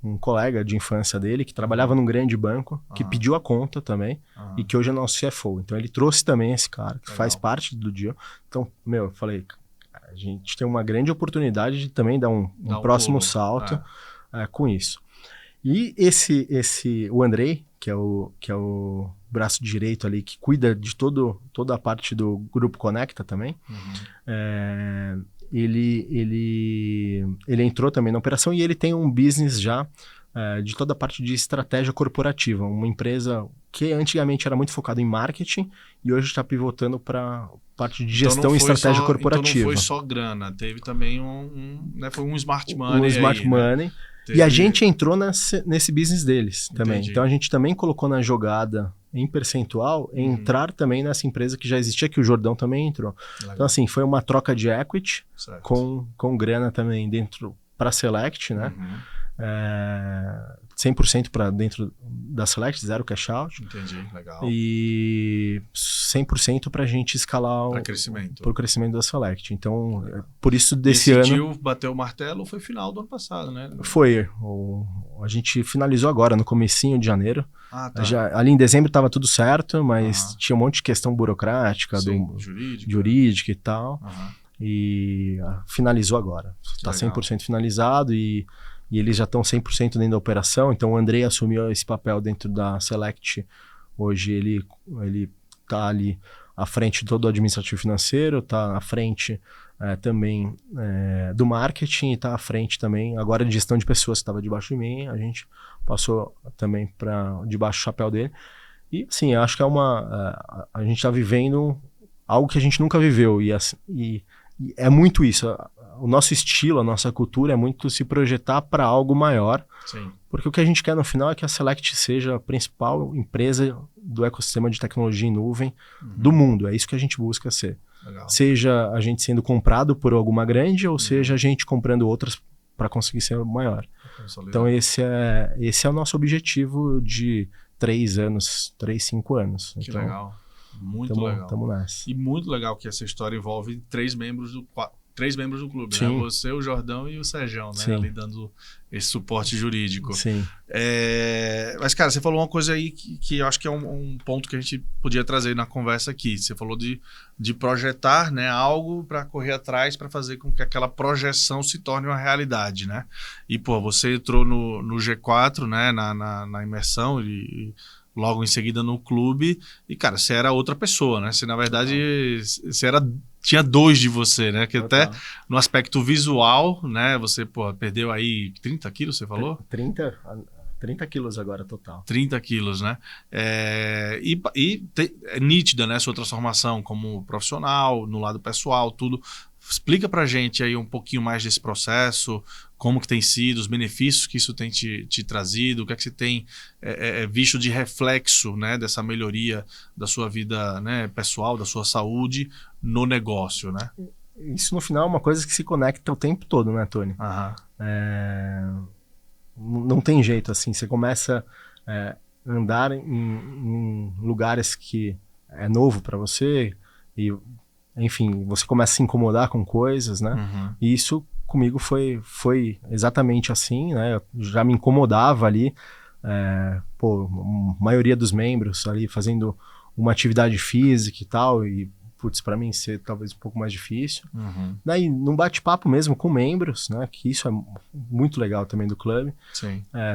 um colega de infância dele, que trabalhava num grande banco, que pediu a conta também, e que hoje é nosso CFO. Então, ele trouxe também esse cara, que faz parte do deal. Então, eu falei, a gente tem uma grande oportunidade de também dar um próximo salto com isso. E o Andrei, que é o braço direito ali, que cuida de toda a parte do Grupo Conecta também, ele entrou também na operação, e ele tem um business já de toda a parte de estratégia corporativa, uma empresa que antigamente era muito focada em marketing e hoje está pivotando para parte de gestão e estratégia corporativa. Então não foi só grana, teve também foi um smart money. Um smart money. Né? E a gente entrou nesse business deles também. Entendi. Então a gente também colocou na jogada em percentual entrar também nessa empresa que já existia, que o Jordão também entrou. Legal. Então assim, foi uma troca de equity com grana também dentro para Select, né? 100% para dentro da Select, 0 cash out. Entendi, legal. E 100% para a gente escalar para o crescimento da Select. Então, por isso desse ano... Esse deal bateu o martelo, foi final do ano passado, né? Foi. A gente finalizou agora, no comecinho de janeiro. Tá. Ali em dezembro estava tudo certo, mas tinha um monte de questão burocrática, jurídica e tal. E finalizou agora. Está 100% finalizado e eles já estão 100% dentro da operação. Então o Andrei assumiu esse papel dentro da Select. Hoje ele está ali à frente de todo o administrativo financeiro, está à frente também do marketing, e está à frente também agora de gestão de pessoas, que estava debaixo de mim. A gente passou também para debaixo do chapéu dele. E assim, acho que a gente está vivendo algo que a gente nunca viveu. E é muito isso. O nosso estilo, a nossa cultura é muito se projetar para algo maior. Sim. Porque o que a gente quer no final é que a Select seja a principal empresa do ecossistema de tecnologia em nuvem do mundo. É isso que a gente busca ser. Legal. Seja a gente sendo comprado por alguma grande, ou seja a gente comprando outras para conseguir ser maior. Então esse é o nosso objetivo de 5 anos. Que então, legal. Muito legal. Tamo nessa. E muito legal que essa história envolve três membros do clube, Sim. né? Você, o Jordão e o Serjão, né? Sim. Ali dando esse suporte jurídico. Sim. Mas, cara, você falou uma coisa aí que eu acho que é um ponto que a gente podia trazer na conversa aqui. Você falou de projetar, né, algo para correr atrás, para fazer com que aquela projeção se torne uma realidade, né? E, você entrou no G4, né, na imersão e logo em seguida no clube, e, cara, você era outra pessoa, né? Você, na verdade, tinha dois de você, né? Que até no aspecto visual, né? Você, perdeu aí 30 quilos, você falou? 30 quilos agora, total. 30 quilos, né? É nítida, né? Sua transformação como profissional, no lado pessoal, tudo. Explica pra gente aí um pouquinho mais desse processo, como que tem sido, os benefícios que isso tem te trazido, o que é que você tem visto de reflexo, né, dessa melhoria da sua vida, né, pessoal, da sua saúde no negócio, né? isso no final é uma coisa que se conecta o tempo todo, né, Tony? Não tem jeito, assim, você começa a andar em lugares que é novo para você e, enfim, você começa a se incomodar com coisas, né? E isso comigo foi exatamente assim, né? Eu já me incomodava ali, a maioria dos membros ali fazendo uma atividade física e tal, e putz, para mim ser talvez um pouco mais difícil. Daí, num bate-papo mesmo com membros, né, que isso é muito legal também do clube,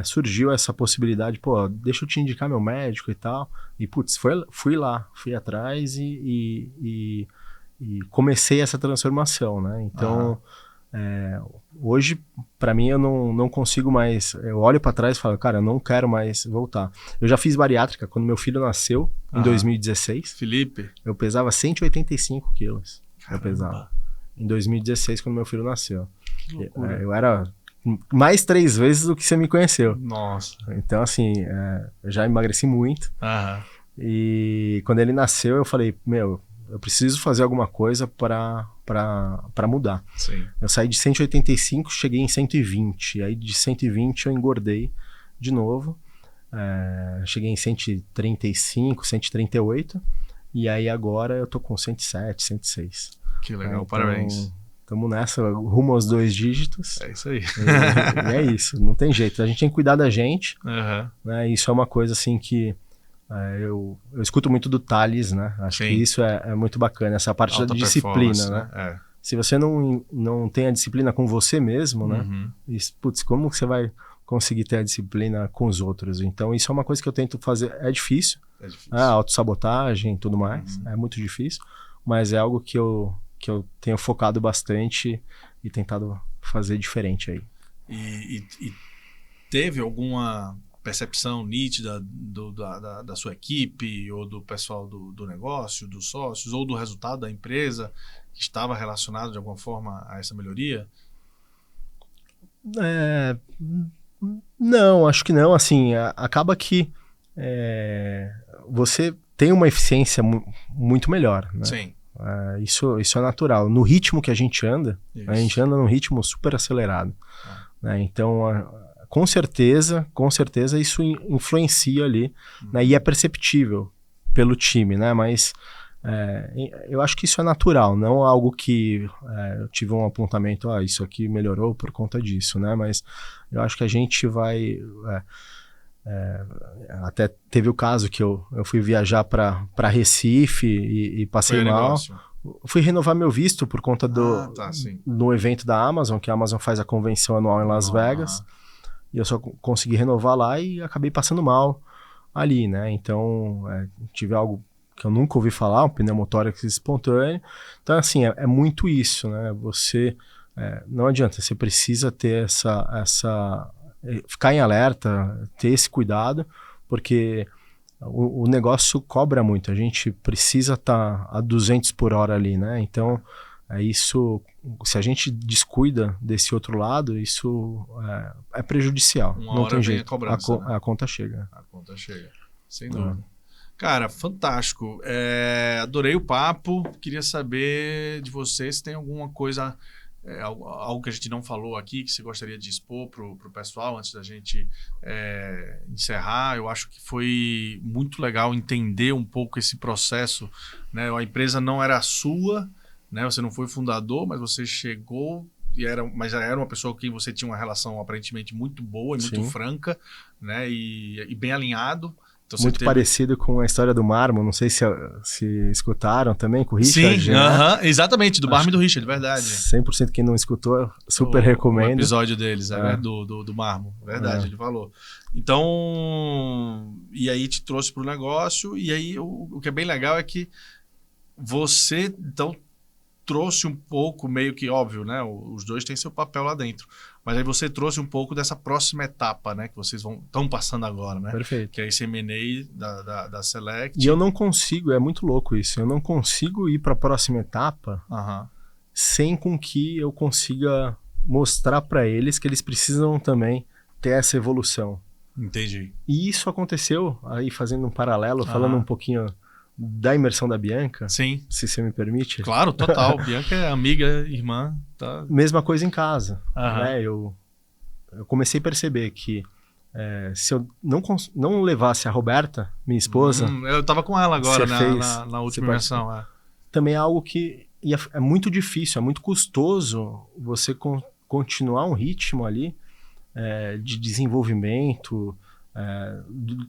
surgiu essa possibilidade, deixa eu te indicar meu médico e tal, e putz, fui atrás e comecei essa transformação, né, então... hoje, para mim, eu não consigo mais... Eu olho para trás e falo, cara, eu não quero mais voltar. Eu já fiz bariátrica quando meu filho nasceu, em 2016. Felipe? Eu pesava 185 quilos. Caramba. Eu pesava. Em 2016, quando meu filho nasceu. Que loucura. Eu era mais 3 vezes do que você me conheceu. Nossa. Então, assim, eu já emagreci muito. E quando ele nasceu, eu falei, eu preciso fazer alguma coisa para mudar. Sim. Eu saí de 185, cheguei em 120. Aí de 120 eu engordei de novo. Cheguei em 135, 138. E aí agora eu tô com 107, 106. Que legal, então, parabéns. Estamos nessa, rumo aos 2 dígitos. É isso aí. E é isso, não tem jeito. A gente tem que cuidar da gente. Né? Isso é uma coisa assim que... Eu escuto muito do Thales, né? Acho que isso é muito bacana, essa parte da disciplina, né? Se você não tem a disciplina com você mesmo, né? Putz, como você vai conseguir ter a disciplina com os outros? Então, isso é uma coisa que eu tento fazer. É difícil. Autossabotagem e tudo mais. É muito difícil. Mas é algo que eu tenho focado bastante e tentado fazer diferente aí. E teve alguma... percepção nítida da sua equipe ou do pessoal do negócio, dos sócios ou do resultado da empresa que estava relacionado de alguma forma a essa melhoria? Não, acho que não. Assim, acaba que você tem uma eficiência muito melhor, né? Sim. Isso é natural. No ritmo que a gente anda num ritmo super acelerado. Né? Então... Com certeza isso influencia ali, né? E é perceptível pelo time, né? Mas eu acho que isso é natural, não algo que eu tive um apontamento, isso aqui melhorou por conta disso, né? Mas eu acho que a gente vai... até teve o caso que eu fui viajar para Recife e passei mal. Fui renovar meu visto por conta do evento da Amazon, que a Amazon faz a convenção anual em Las Vegas. E eu só consegui renovar lá e acabei passando mal ali, né? Então, tive algo que eu nunca ouvi falar, um pneumotórax espontâneo. Então, assim, é muito isso, né? Você, não adianta, você precisa ter ficar em alerta, ter esse cuidado, porque o negócio cobra muito. A gente precisa estar a 200 por hora ali, né? Então... isso, se a gente descuida desse outro lado, isso é prejudicial. Não tem jeito. A conta chega. A conta chega, sem dúvida. Cara, fantástico. Adorei o papo. Queria saber de você se tem alguma coisa, algo que a gente não falou aqui, que você gostaria de expor pro pessoal antes da gente encerrar. Eu acho que foi muito legal entender um pouco esse processo, né? A empresa não era sua, né? Você não foi fundador, mas você chegou mas já era uma pessoa com quem você tinha uma relação aparentemente muito boa e muito franca, né? E bem alinhado. Então, muito parecido com a história do Marmo, não sei se escutaram também, com o Richard. Sim, exatamente, do Marmo e do Richard, verdade. 100% quem não escutou, super recomendo. O episódio deles, do Marmo, verdade, ele falou. Então, e aí te trouxe para o negócio, e aí o que é bem legal é que você, então, trouxe um pouco, meio que óbvio, né? Os dois têm seu papel lá dentro. Mas aí você trouxe um pouco dessa próxima etapa, né? Que vocês estão passando agora, né? Perfeito. Que é esse M&A da Select. E eu não consigo, é muito louco isso, eu não consigo ir para a próxima etapa sem com que eu consiga mostrar para eles que eles precisam também ter essa evolução. Entendi. E isso aconteceu, aí fazendo um paralelo, falando um pouquinho da imersão da Bianca, Sim. se você me permite. Claro, total. Bianca é amiga, irmã. Tá. Mesma coisa em casa. Aham. Né? Eu comecei a perceber que se eu não levasse a Roberta, minha esposa... eu tava com ela agora Você na última imersão. Também é algo que é muito difícil, é muito custoso você continuar um ritmo ali de desenvolvimento,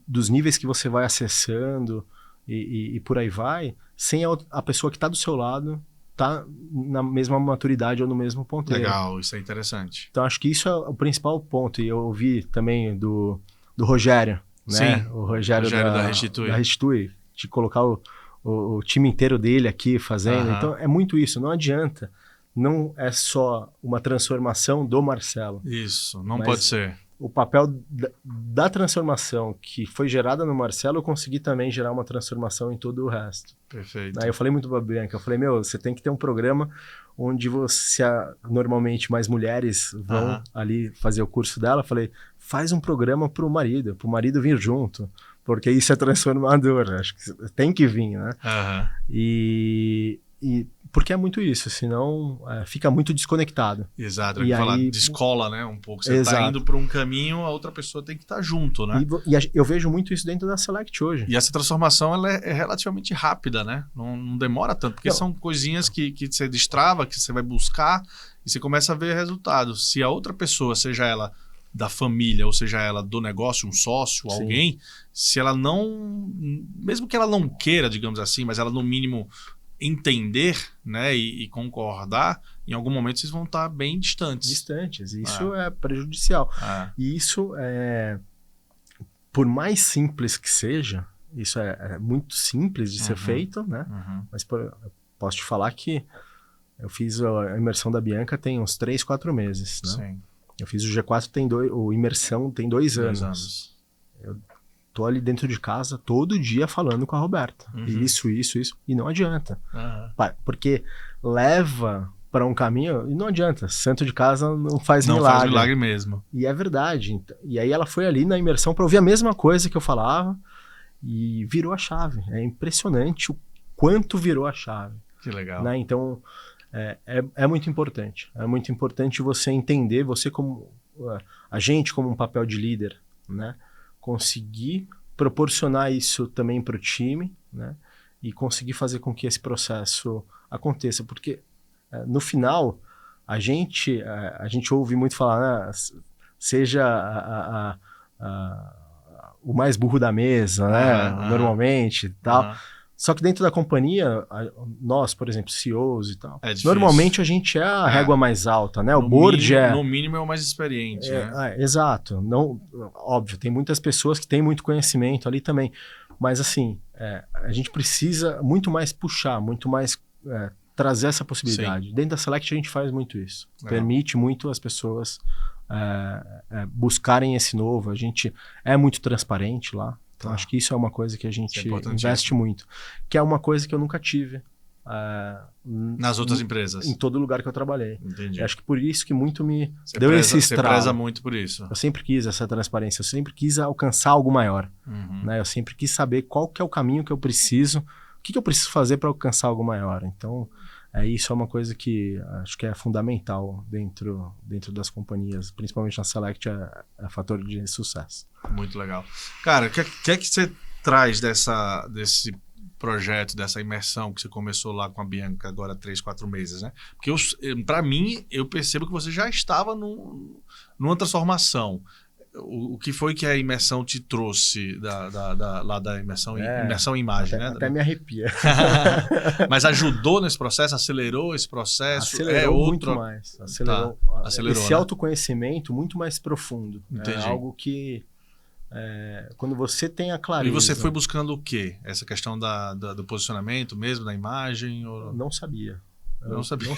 dos níveis que você vai acessando e por aí vai, sem a pessoa que está do seu lado tá na mesma maturidade ou no mesmo ponteiro. Legal, isso é interessante. Então acho que isso é o principal ponto. E eu ouvi também do Rogério, né? Sim, o Rogério da Restitui. Da Restitui, de colocar o time inteiro dele aqui fazendo. Então é muito isso, não adianta. Não é só uma transformação do Marcelo. Isso, não pode ser. O papel da transformação que foi gerada no Marcelo, eu consegui também gerar uma transformação em todo o resto. Perfeito. Aí eu falei muito pra Bianca, eu falei, você tem que ter um programa onde normalmente mais mulheres vão ali fazer o curso dela. Eu falei, faz um programa pro marido vir junto, porque isso é transformador, acho que tem que vir, né? E porque é muito isso, senão fica muito desconectado. Exato, e aí descola, né, um pouco. Você está indo para um caminho, a outra pessoa tem que estar junto, né? E eu vejo muito isso dentro da Select hoje. E essa transformação ela é relativamente rápida, né? Não demora tanto, porque são coisinhas que você destrava, que você vai buscar e você começa a ver resultados. Se a outra pessoa, seja ela da família ou seja ela do negócio, um sócio, Sim. alguém, se ela não... Mesmo que ela não queira, digamos assim, mas ela no mínimo... entender, né, e concordar, em algum momento vocês vão estar bem distantes. Isso é prejudicial. E isso por mais simples que seja, isso é muito simples de ser feito, né? Mas eu posso te falar que eu fiz a imersão da Bianca tem uns 3, 4 meses, né? Sim. Eu fiz o G4 o imersão tem 2 anos. Eu tô ali dentro de casa todo dia falando com a Roberta. Isso. E não adianta. Porque leva para um caminho e não adianta. Santo de casa não faz milagre. Não faz milagre mesmo. E é verdade. E aí ela foi ali na imersão para ouvir a mesma coisa que eu falava e virou a chave. É impressionante o quanto virou a chave. Que legal. Né? Então, é muito importante. É muito importante você entender, você como... a gente como um papel de líder, né? Conseguir proporcionar isso também para o time, né? E conseguir fazer com que esse processo aconteça, porque no final a gente ouve muito falar, né? Seja o mais burro da mesa, né? Normalmente, tal. Só que dentro da companhia, nós, por exemplo, CEOs e tal, normalmente a gente é a régua mais alta, né? O board no mínimo é o mais experiente, né? Exato. Não, óbvio, tem muitas pessoas que têm muito conhecimento ali também. Mas assim, a gente precisa muito mais puxar, muito mais trazer essa possibilidade. Sim. Dentro da Select a gente faz muito isso. Permite muito as pessoas buscarem esse novo. A gente é muito transparente lá. Então, acho que isso é uma coisa que a gente investe muito. Que é uma coisa que eu nunca tive. Nas outras empresas? Em todo lugar que eu trabalhei. Entendi. Acho que por isso que muito me deu esse estralo. Você preza muito por isso. Eu sempre quis essa transparência. Eu sempre quis alcançar algo maior. Né? Eu sempre quis saber qual que é o caminho que eu preciso. O que eu preciso fazer para alcançar algo maior. Então, isso é uma coisa que acho que é fundamental dentro das companhias. Principalmente na Select é fator de sucesso. Muito legal. Cara, o que é que você traz desse projeto, dessa imersão que você começou lá com a Bianca agora há 3, 4 meses, né? Porque para mim, eu percebo que você já estava numa transformação. O que foi que a imersão te trouxe lá da imersão em imagem, né? Até me arrepia. Mas ajudou nesse processo? Acelerou esse processo? Acelerou muito mais. Acelerou esse, né? Autoconhecimento muito mais profundo. Entendi. É algo que quando você tem a clareza... E você foi buscando o quê? Essa questão do posicionamento mesmo, da imagem? Ou... Não sabia. Não sabia.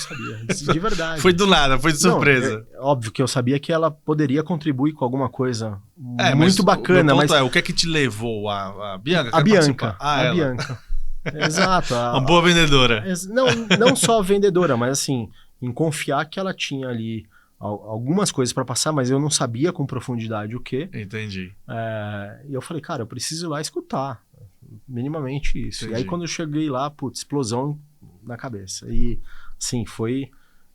De verdade. Foi do nada, foi de surpresa. Óbvio que eu sabia que ela poderia contribuir com alguma coisa muito bacana. Mas o que é que te levou a Bianca? A Bianca. Exato. Uma boa vendedora. Não só vendedora, mas assim, em confiar que ela tinha ali algumas coisas para passar, mas eu não sabia com profundidade o quê. Entendi. E eu falei, cara, eu preciso ir lá escutar. minimamente isso. Entendi. E aí quando eu cheguei lá, putz, explosão na cabeça. E, assim, foi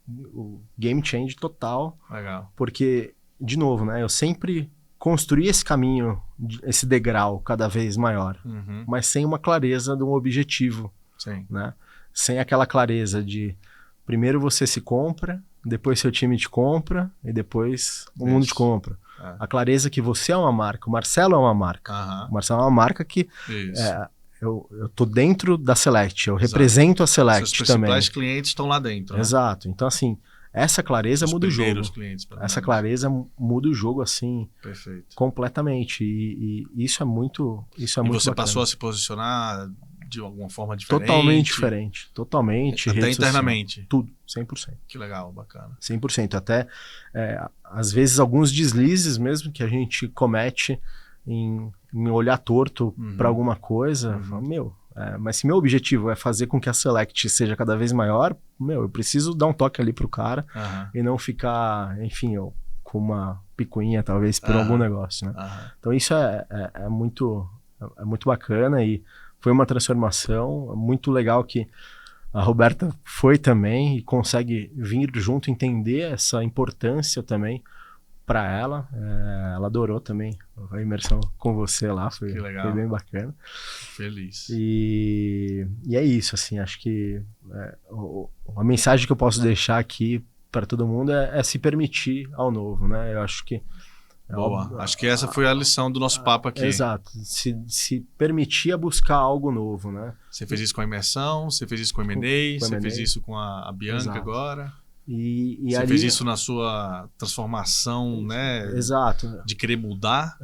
o game change total. Legal. Porque, de novo, né? Eu sempre construí esse caminho, esse degrau cada vez maior. Mas sem uma clareza de um objetivo, Sim. né? Sem aquela clareza de primeiro você se compra, depois seu time te compra e depois o mundo te compra. A clareza que você é uma marca, o Marcelo é uma marca. O Marcelo é uma marca que eu tô dentro da Select, eu represento a Select Seus também. principais clientes estão lá dentro. Né? Exato. Então, assim, essa clareza muda o jogo. Clientes, essa clareza muda o jogo, assim, perfeito. Completamente. E isso é muito muito você bacana. Passou a se posicionar de alguma forma diferente? Totalmente diferente. Totalmente. Até internamente? Tudo. 100%. Que legal, bacana. 100%. Até, às vezes, alguns deslizes mesmo que a gente comete em olhar torto para alguma coisa. Fala, mas se meu objetivo é fazer com que a Select seja cada vez maior, eu preciso dar um toque ali pro cara e não ficar, enfim, com uma picuinha, talvez, por algum negócio, né? Então isso é muito bacana e foi uma transformação muito legal que a Roberta foi também e consegue vir junto, entender essa importância também para ela. Ela adorou também a imersão com você lá, foi bem bacana. Feliz. E é isso, assim, acho que a mensagem que eu posso deixar aqui para todo mundo é se permitir ao novo, né? Eu acho que boa. Acho que essa foi a lição do nosso papo aqui. Exato. Se permitir a buscar algo novo, né? Você fez isso com a imersão, você fez isso com a M&A, você fez isso com a Bianca. Exato. Agora. E você ali... fez isso na sua transformação, né? Exato. De querer mudar.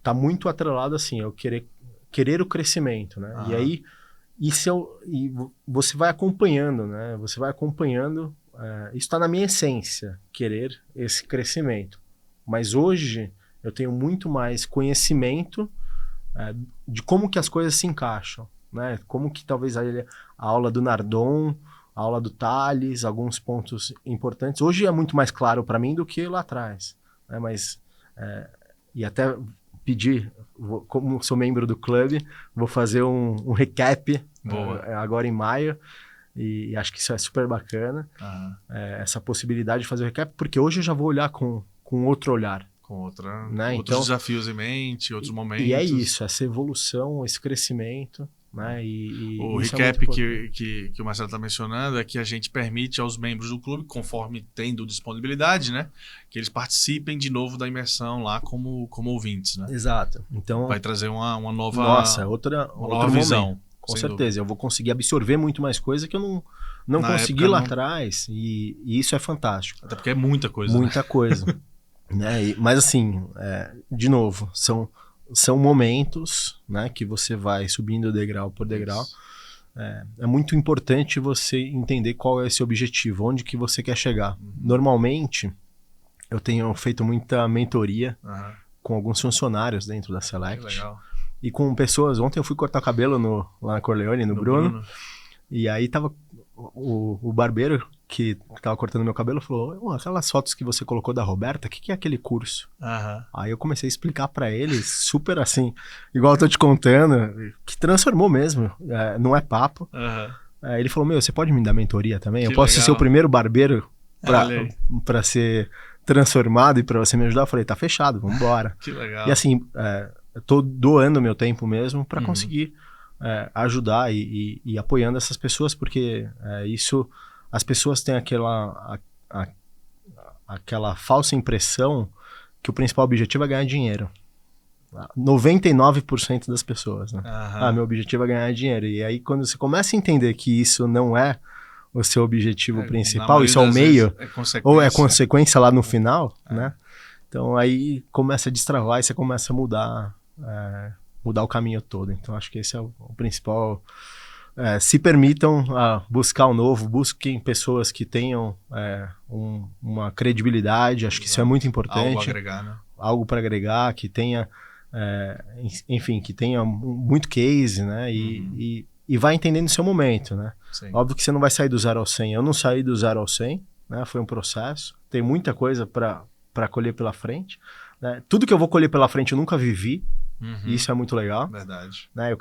Tá muito atrelado, assim, eu querer o crescimento, né? E aí, você vai acompanhando, né? Você vai acompanhando, isso está na minha essência, querer esse crescimento. Mas hoje eu tenho muito mais conhecimento de como que as coisas se encaixam, né? Como que talvez a aula do Nardon, a aula do Thales, alguns pontos importantes. Hoje é muito mais claro para mim do que lá atrás, né? Mas, e até pedir, como sou membro do clube, vou fazer um recap agora em maio. E acho que isso é super bacana, essa possibilidade de fazer o recap, porque hoje eu já vou olhar com outro olhar. Com né? outros desafios em mente, outros momentos. E é isso, essa evolução, esse crescimento. Né? O recap que o Marcelo está mencionando é que a gente permite aos membros do clube, conforme tendo disponibilidade, né, que eles participem de novo da imersão lá como ouvintes. Né? Exato. Então, vai trazer uma nova, outra visão. Momento. Com certeza, eu vou conseguir absorver muito mais coisa que eu não consegui lá atrás. E isso é fantástico. Até porque é muita coisa. Muita coisa. Né? Mas assim, de novo, são momentos, né, que você vai subindo degrau por degrau. É muito importante você entender qual é esse objetivo, onde que você quer chegar. Normalmente, eu tenho feito muita mentoria com alguns funcionários dentro da Select. Que legal. E com pessoas... Ontem eu fui cortar cabelo lá na Corleone, no Bruno. E aí tava o barbeiro que tava cortando meu cabelo falou: aquelas fotos que você colocou da Roberta, o que é aquele curso? Aí eu comecei a explicar pra ele, super assim, igual eu tô te contando, que transformou mesmo, não é papo. Ele falou: você pode me dar mentoria também? Eu posso ser o primeiro barbeiro pra ser transformado e pra você me ajudar? Eu falei: tá fechado, vamos embora. Que legal. E assim, eu tô doando meu tempo mesmo pra conseguir ajudar e apoiando essas pessoas, porque isso... As pessoas têm aquela falsa impressão que o principal objetivo é ganhar dinheiro. 99% das pessoas, né? Meu objetivo é ganhar dinheiro. E aí, quando você começa a entender que isso não é o seu objetivo principal, isso é o meio, ou é consequência lá no final, né? Então, aí começa a destravar e você começa a mudar o caminho todo. Então, acho que esse é o principal... se permitam buscar o novo, busquem pessoas que tenham uma credibilidade, acho que isso é muito importante. Algo a agregar, né? Algo para agregar, que tenha, enfim, que tenha muito case, né? E vai entendendo o seu momento, né? Sim. Óbvio que você não vai sair do 0 ao 100. Eu não saí do 0 ao 100, né? Foi um processo. Tem muita coisa para colher pela frente. Né? Tudo que eu vou colher pela frente eu nunca vivi. E isso é muito legal. Verdade. Né?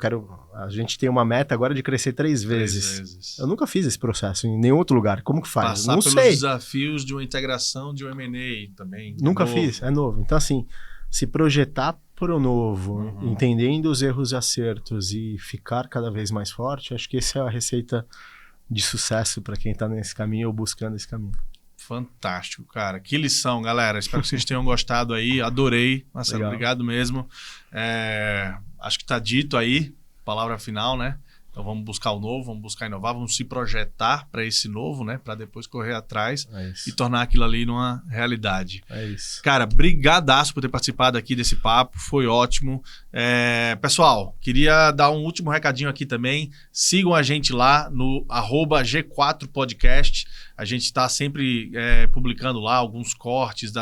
A gente tem uma meta agora de crescer 3 vezes. Eu nunca fiz esse processo em nenhum outro lugar. Como que faz? Passar não pelos sei. desafios de uma integração de um M&A também. Nunca fiz, é novo. Então, assim, se projetar para o novo, entendendo os erros e acertos e ficar cada vez mais forte, acho que essa é a receita de sucesso para quem está nesse caminho ou buscando esse caminho. Fantástico, cara. Que lição, galera. Espero que vocês tenham gostado aí. Adorei. Marcelo, Legal. obrigado mesmo. Acho que tá dito aí, palavra final, né? Então vamos buscar o novo, vamos buscar inovar, vamos se projetar para esse novo, né? Para depois correr atrás e tornar aquilo ali numa realidade. É isso. Cara, brigadaço por ter participado aqui desse papo, foi ótimo. Pessoal, queria dar um último recadinho aqui também. Sigam a gente lá no @G4podcast. A gente está sempre publicando lá alguns cortes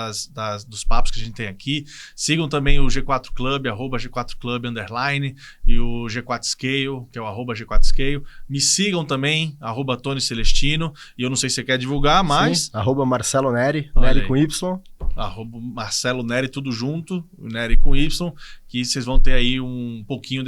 dos papos que a gente tem aqui. Sigam também o G4 Club, @G4Club _ e o G4 Scale, que é o @G4Scale. Me sigam também, @Tony Celestino. E eu não sei se você quer divulgar, mas... Sim, @Marcelo Neri, Olha Neri aí. com Y. Marcelo Neri, tudo junto, o Neri com Y, que vocês vão ter aí um pouquinho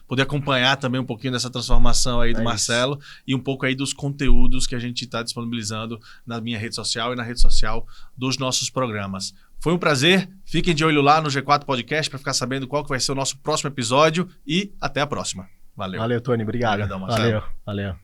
poder acompanhar também um pouquinho dessa transformação aí do Marcelo e um pouco aí dos conteúdos que a gente está disponibilizando na minha rede social e na rede social dos nossos programas. Foi um prazer, fiquem de olho lá no G4 Podcast para ficar sabendo qual que vai ser o nosso próximo episódio e até a próxima. Valeu. Valeu, Tony, obrigado. Obrigadão, Marcelo. Valeu.